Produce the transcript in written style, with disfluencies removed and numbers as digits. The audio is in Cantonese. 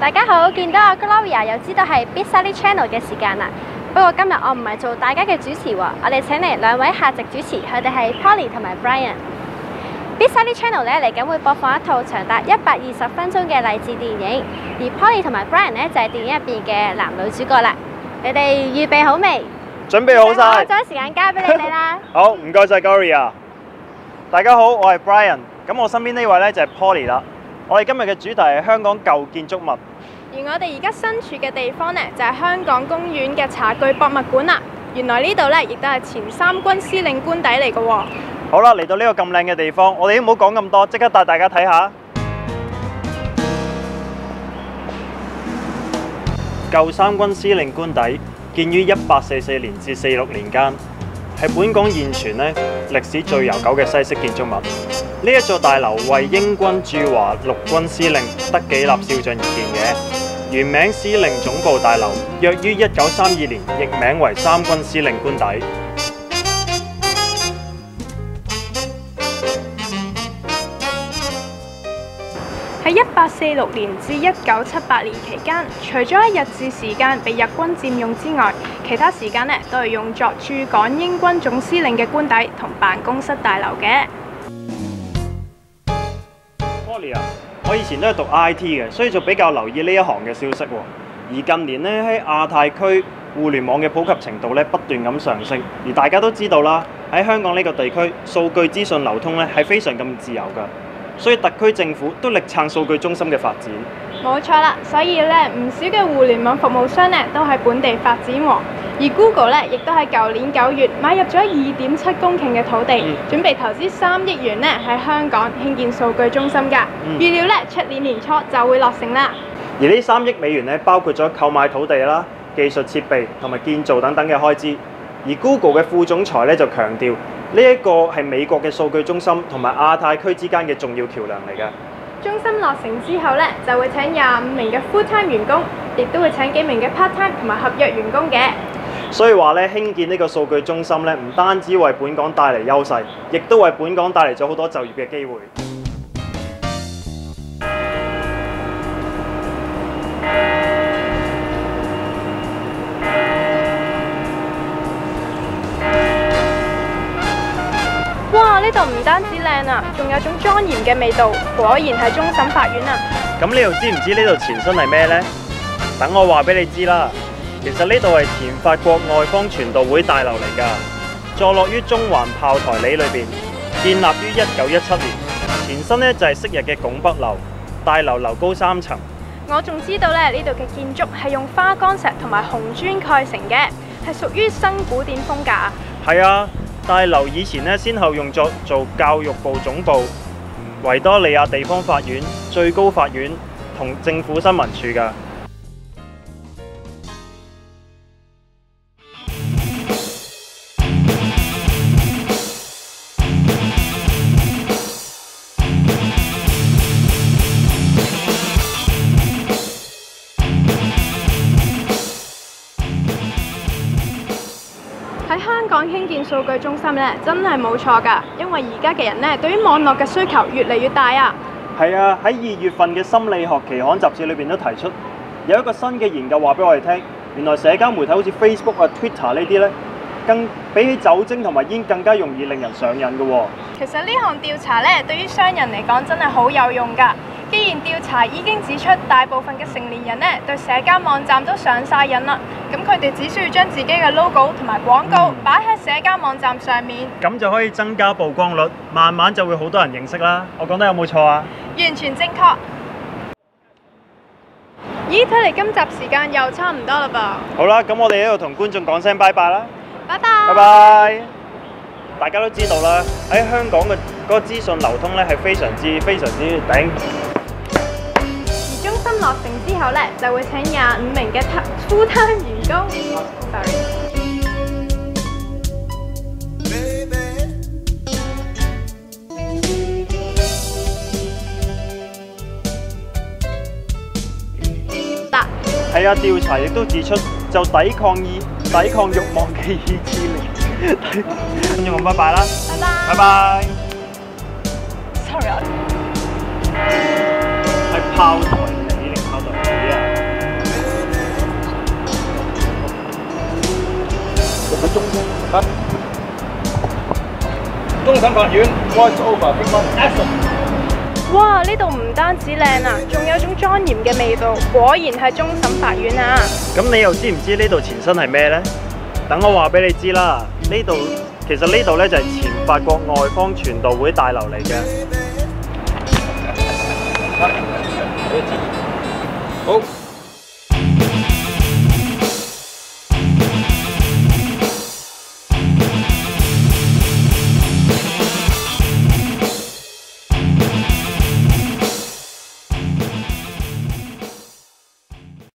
大家好，見到我 Gloria 又知道係 Bitstudy Channel 嘅時間啦。不過今日我唔係做大家嘅主持喎，我哋請嚟兩位客席主持，佢哋係 Polly 同埋 Brian。Bitstudy Channel 咧嚟緊會播放一套長達120分鐘嘅勵志電影，而 Polly 同埋 Brian 咧就係電影入邊嘅男女主角啦。你哋預備好未？準備好晒。我將時間交俾你哋啦。好，唔該晒 Gloria。大家好，我係 Brian。咁我身邊呢位咧就係 Polly 啦。我哋今日嘅主題係香港舊建築物。而我哋而家身處嘅地方呢，就係香港公園嘅茶具博物館啦。原來呢度呢，亦都係前三軍司令官邸嚟嘅喎。好啦，嚟到呢個咁靚嘅地方，我哋都唔好講咁多，即刻帶大家睇下。舊三軍司令官邸建於1844年至46年間，係本港現存呢歷史最悠久嘅西式建築物。呢一座大樓為英軍駐華陸軍司令德己立少將而建嘅。原名司令總部大樓，約於1932年易名為三軍司令官邸。喺1846年至1978年期間，除咗喺日治時間被日軍佔用之外，其他時間呢都係用作駐港英軍總司令嘅官邸同辦公室大樓嘅。我以前都係讀 IT 嘅，所以就比較留意呢一行嘅消息喎。而近年呢，喺亞太區互聯網嘅普及程度咧不斷咁上升，而大家都知道啦，喺香港呢個地區數據資訊流通咧係非常咁自由㗎，所以特區政府都力撐數據中心嘅發展。冇錯啦，所以咧唔少嘅互聯網服務商咧都喺本地發展喎。而 Google 咧亦都喺舊年9月買入咗2.7公頃嘅土地，準備投資3億元咧喺香港興建數據中心㗎。預料咧出年年初就會落成啦。而呢3億美元咧包括咗購買土地啦、技術設備同埋建造等等嘅開支。而 Google 嘅副總裁咧就強調，呢一個係美國嘅數據中心同埋亞太區之間嘅重要橋梁嚟㗎。中心落成之後咧，就會請25名嘅 full-time 員工，亦都會請幾名嘅 part-time 同埋合約員工嘅。所以話咧，興建呢個數據中心咧，唔單止為本港帶嚟優勢，亦都為本港帶嚟咗好多就業嘅機會。哇！呢度唔單止靚啊，仲有種莊嚴嘅味道，果然係終審法院啊！咁你又知唔知呢度前身係咩呢？等我話俾你知啦。其實呢度係前法國外方傳道會大樓嚟㗎，坐落於中環炮台里裏邊，建立於1917年。前身呢就係昔日嘅拱北樓，大樓樓高3層。我仲知道咧，呢度嘅建築係用花崗石同埋紅磚蓋成嘅，係屬於新古典風格啊。係啊，大樓以前呢先後用作做教育部總部、維多利亞地方法院、最高法院同政府新聞處㗎。喺香港興建數據中心咧，真係冇錯㗎，因為而家嘅人咧對於網絡嘅需求越嚟越大啊。係啊，喺2月份嘅心理學期刊雜誌裏邊都提出，有一個新嘅研究話俾我哋聽，原來社交媒體好似 Facebook 啊、Twitter 呢啲咧，更比起酒精同埋煙更加容易令人上癮嘅喎。其實呢項調查咧，對於商人嚟講真係好有用㗎。既然調查已經指出大部分嘅成年人咧對社交網站都上晒癮啦，咁佢哋只需要將自己嘅 logo 同埋廣告擺喺社交網站上面，咁就可以增加曝光率，慢慢就會好多人認識啦。我講得有冇錯啊？完全正確。咦，睇嚟今集時間又差唔多啦噃。好啦，咁我哋喺度同觀眾講聲拜拜啦。拜拜。拜拜。大家都知道啦，喺香港嘅嗰個資訊流通咧係非常之頂。中心落成之後咧，就會請25名嘅 full-time 員工。係啊，調查亦都指出，就抵抗慾望嘅意志力。跟住我拜拜啦。拜拜。拜拜。Sorry 啊。係炮台。終審法院 voice over 評分 action。哇！呢度唔單止靚啊，仲有種莊嚴嘅味道，果然係終審法院啊！咁你又知唔知呢度前身係咩呢？等我話俾你知啦，其實呢度咧就係前法國外方傳道會大樓嚟嘅。好。